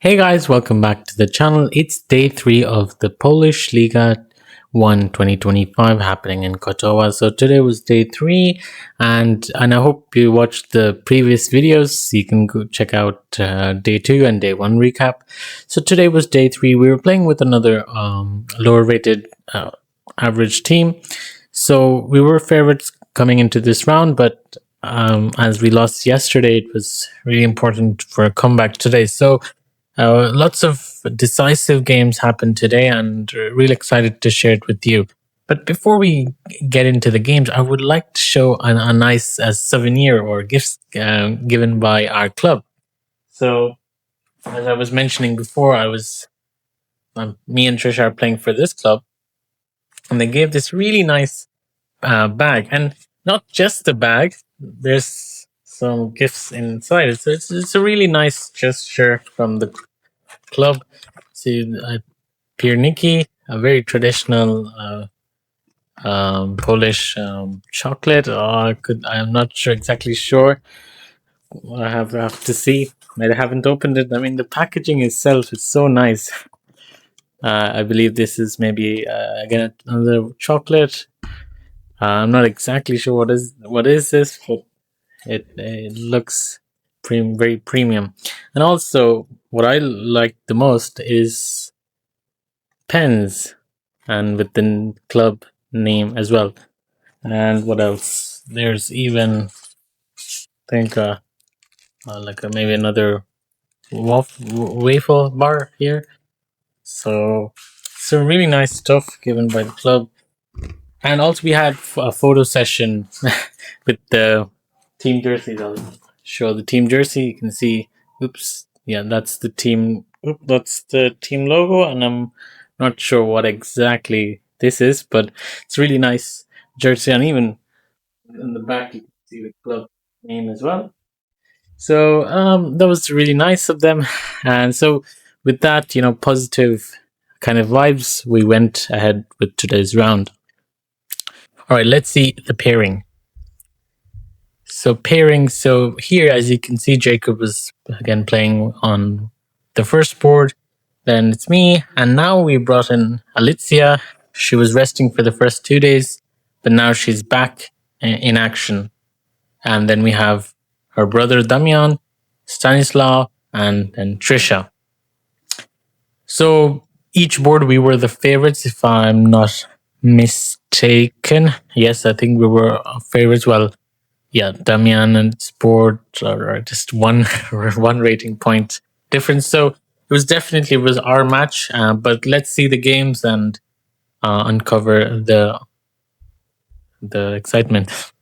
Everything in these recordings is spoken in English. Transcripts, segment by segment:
Hey guys, welcome back to the channel. It's day 3 of the Polish Liga 1 2025 happening in Chotowa. So today was day 3 and I hope you watched the previous videos so you can go check out day 2 and day 1 recap. So today was day 3. We were playing with another lower rated average team. So we were favorites coming into this round, but as we lost yesterday, it was really important for a comeback today. So lots of decisive games happened today, and really excited to share it with you. But before we get into the games, I would like to show a nice souvenir or gifts given by our club. So, as I was mentioning before, me and Trisha are playing for this club, and they gave this really nice bag, and not just the bag. There's some gifts inside it. So it's a really nice gesture from the club. See, pierniki, a very traditional Polish chocolate. I'm not sure exactly sure. I have to see. I haven't opened it. I mean, the packaging itself is so nice. I believe this is maybe again another chocolate. I'm not exactly sure what is this, but it looks very premium. And also, what I like the most is pens, and with the club name as well. And what else? There's even, I think, maybe another waffle bar here. So, some really nice stuff given by the club. And also, we had a photo session with the team jerseys. I'll show the team jersey. You can see, oops, yeah, that's the team. That's the team logo, and I'm not sure what exactly this is, but it's really nice jersey, and even in the back you can see the club name as well. So that was really nice of them, and so with that, positive kind of vibes, we went ahead with today's round. All right, let's see the pairing. So here, as you can see, Jacob was again playing on the first board. Then it's me, and now we brought in Alicia. She was resting for the first 2 days, but now she's back in action. And then we have her brother Damian, Stanislaw, and Trisha. So each board we were the favorites, if I'm not mistaken. Yes, I think we were favorites. Well, yeah, Damian and Sport are just one rating point difference. So it was our match. But let's see the games and uncover the excitement.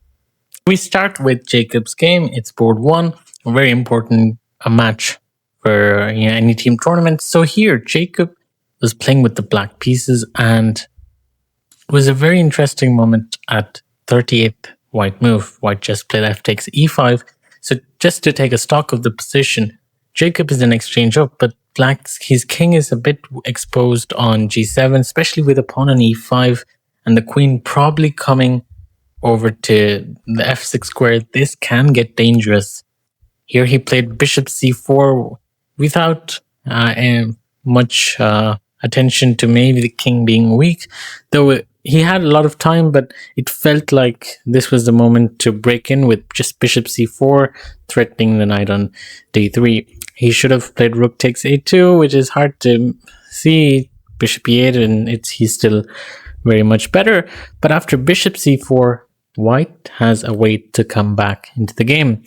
We start with Jacob's game. It's board 1, a very important match for any team tournament. So here, Jacob was playing with the black pieces, and it was a very interesting moment at 38th white move. White just played f takes e5. So just to take a stock of the position, Jacob is an exchange up, but his king is a bit exposed on g7, especially with a pawn on e5 and the queen probably coming over to the f6 square. This can get dangerous. Here he played bishop c4 without much attention to maybe the king being weak, though he had a lot of time, but it felt like this was the moment to break in with just bishop c4, threatening the knight on d3. He should have played rook takes a2, which is hard to see. Bishop e8, and he's still very much better. But after bishop c4, white has a way to come back into the game.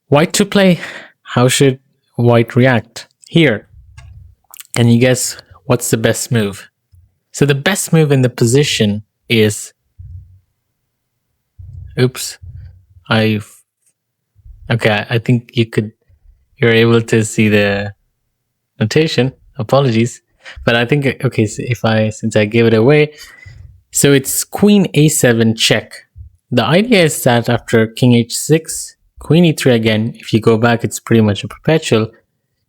White to play. How should white react? Here, can you guess what's the best move? So the best move in the position is... Oops. Okay, I think you're able to see the notation. Apologies. But I think, okay, so since I gave it away, so it's queen a7 check. The idea is that after king h6, queen e3 again, if you go back, it's pretty much a perpetual.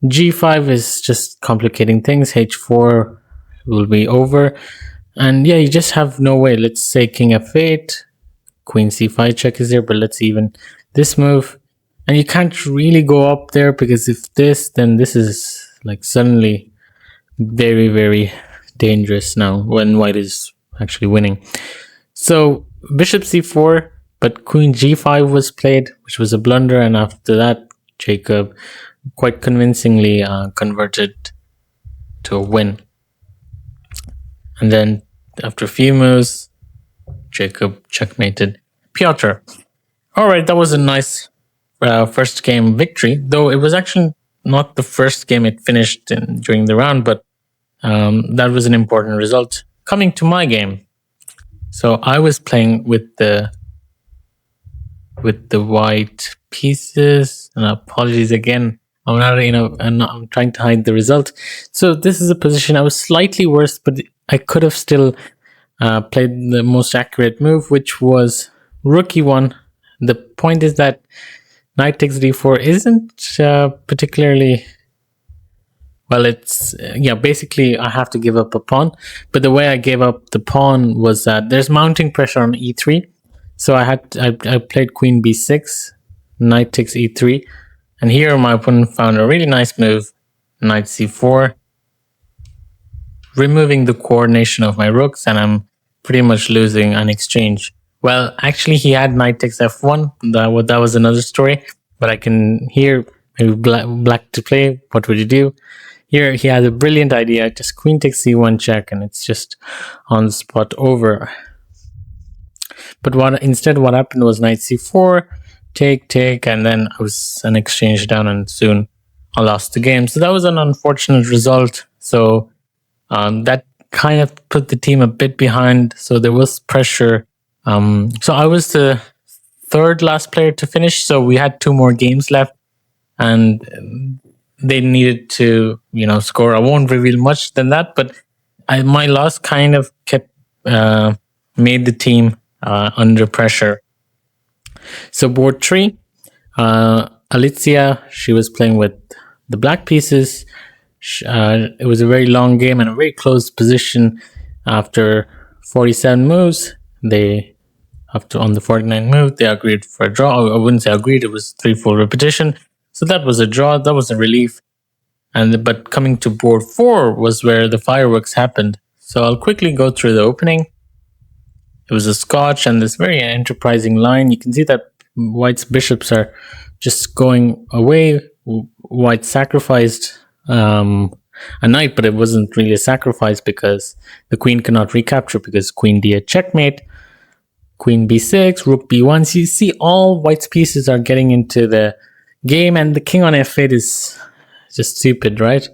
g5 is just complicating things. h4 will be over. And yeah, you just have no way. Let's say king f8, queen c5 check is there, but let's even this move. And you can't really go up there, because if this, then this is like suddenly very, very dangerous now when white is actually winning. So bishop c4, but queen g5 was played, which was a blunder, and after that, Jacob quite convincingly converted to a win. And then after a few moves, Jacob checkmated Piotr. All right, that was a nice first game victory, though it was actually not the first game it finished during the round, but that was an important result. Coming to my game, so I was playing with the white pieces, and apologies again. I'm trying to hide the result. So this is a position I was slightly worse, but I could have still played the most accurate move, which was rook e1. The point is that knight takes d4 isn't particularly well. It's basically I have to give up a pawn, but the way I gave up the pawn was that there's mounting pressure on e3, so I played queen b6, knight takes e3, and here my opponent found a really nice move, knight c4, removing the coordination of my rooks, and I'm pretty much losing an exchange. Well, actually, he had knight takes f1. That was another story. But I can hear maybe black to play. What would you do? Here, he had a brilliant idea. Just queen takes c1 check, and it's just on the spot over. But what happened was knight c4, take, and then I was an exchange down, and soon I lost the game. So that was an unfortunate result. So that kind of put the team a bit behind. So there was pressure. So I was the third last player to finish. So we had 2 more games left, and they needed to, score. I won't reveal much than that, but my loss kind of made the team under pressure. So board 3, Alicia, she was playing with the black pieces. It was a very long game and a very close position. After 47 moves, on the 49th move, they agreed for a draw. I wouldn't say agreed, it was 3 full repetition. So that was a draw, that was a relief. But coming to board 4 was where the fireworks happened. So I'll quickly go through the opening. It was a Scotch and this very enterprising line. You can see that white's bishops are just going away. White sacrificed a knight, but it wasn't really a sacrifice because the queen cannot recapture because queen d8 checkmate, queen b6, rook b1. So you see all white's pieces are getting into the game, and the king on f8 is just stupid, right?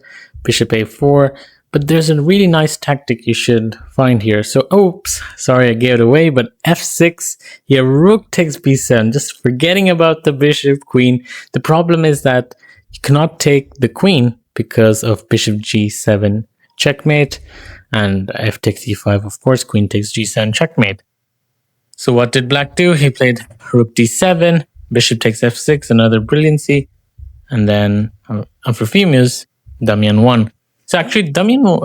Bishop a4. But there's a really nice tactic you should find here. So, oops, sorry I gave it away, but f6, yeah, rook takes b7, just forgetting about the bishop, queen. The problem is that you cannot take the queen because of bishop g7 checkmate, and f takes e5, of course, queen takes g7 checkmate. So what did black do? He played rook d7, bishop takes f6, another brilliancy, and then after a few moves, Damian won. So actually, Damian,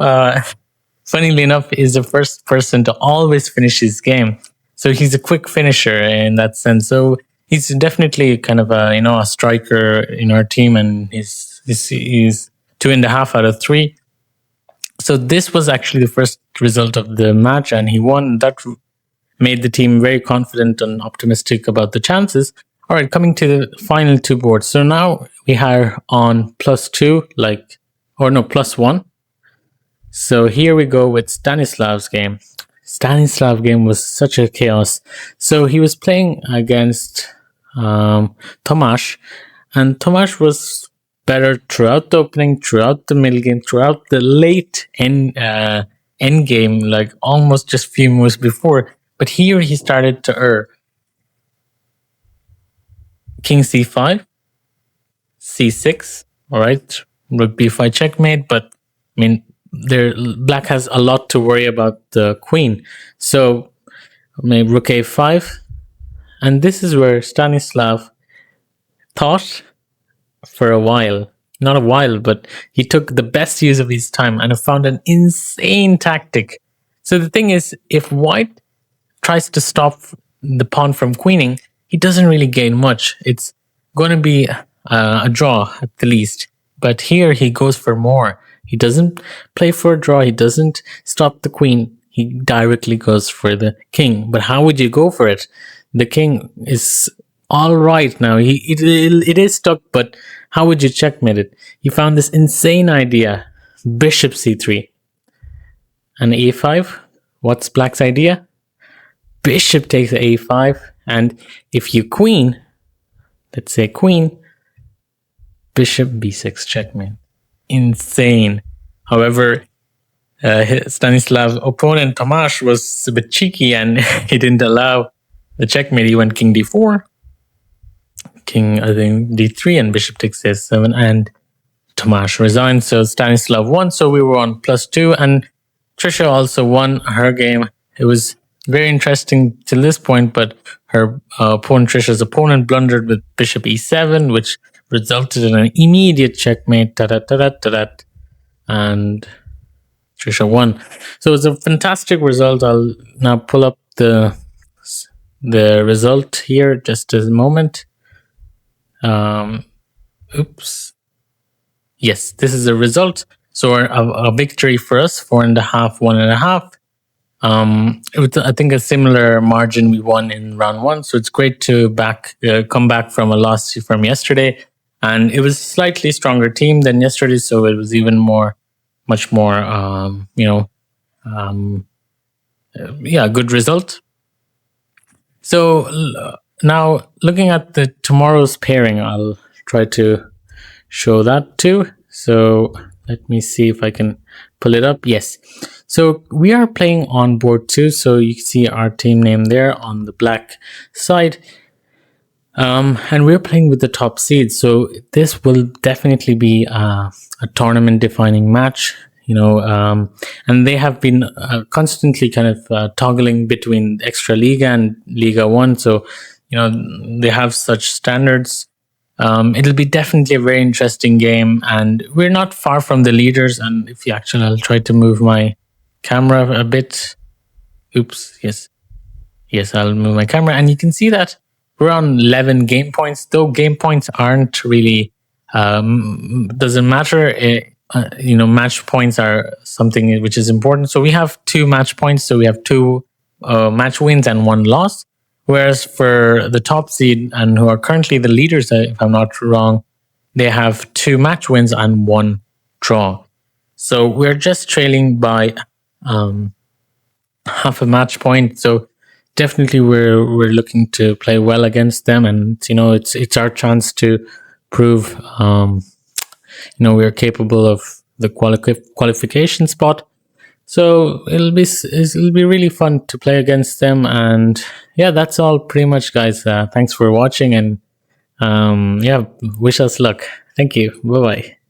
funnily enough, is the first person to always finish his game. So he's a quick finisher in that sense. So he's definitely kind of a striker in our team, and he's 2.5 out of 3. So this was actually the first result of the match, and he won. That made the team very confident and optimistic about the chances. All right, coming to the final 2 boards. So now we are on +2, +1. So here we go with Stanislav's game. Stanislav's game was such a chaos. So he was playing against Tomasz, and Tomasz was better throughout the opening, throughout the middle game, throughout the late end game, like almost just few moves before. But here he started to err. King c5, c6, all right, rook b5 checkmate, but I mean, black has a lot to worry about the queen. So maybe rook a5, and this is where Stanislav thought for a while, not a while, but he took the best use of his time and found an insane tactic. So the thing is, if white tries to stop the pawn from queening, he doesn't really gain much. It's going to be a draw at the least. But here he goes for more. He doesn't play for a draw. He doesn't stop the queen. He directly goes for the king. But how would you go for it? The king is all right now. It is stuck, but how would you checkmate it? He found this insane idea. Bishop c3 and a5. What's black's idea? Bishop takes a5, and if you queen, let's say queen, bishop b6 checkmate. Insane. However, Stanislav's opponent Tomasz was a bit cheeky and he didn't allow the checkmate. He went king d4, king I think d3, and bishop takes a7, and Tomasz resigned. So Stanislav won. So we were on +2, and Trisha also won her game. It was very interesting till this point, but her opponent, Trisha's opponent, blundered with bishop e7, which resulted in an immediate checkmate. And Trisha won. So it's a fantastic result. I'll now pull up the result here just a moment. Oops. Yes, this is the result. So a victory for us, 4.5, 1.5. It was, I think, a similar margin we won in round 1. So it's great to come back from a loss from yesterday. And it was a slightly stronger team than yesterday, so it was even much more, good result. So now looking at tomorrow's pairing, I'll try to show that too. So let me see if I can pull it up. Yes. So we are playing on board 2. So you can see our team name there on the black side. And we're playing with the top seed. So this will definitely be a tournament defining match, and they have been constantly kind of toggling between Extra Liga and Liga 1. So, they have such standards. It'll be definitely a very interesting game, and we're not far from the leaders. And if you actually, I'll try to move my camera a bit. Oops. Yes, I'll move my camera, and you can see that we're on 11 game points. Though game points aren't really doesn't matter. Match points are something which is important. So we have 2 match points. So we have 2 match wins and 1 loss. Whereas for the top seed, and who are currently the leaders, if I'm not wrong, they have 2 match wins and 1 draw. So we're just trailing by half a match point. So definitely we're looking to play well against them, and it's our chance to prove we're capable of the qualification spot. So it'll be really fun to play against them. And yeah, that's all pretty much, guys. Thanks for watching, and wish us luck. Thank you. Bye bye.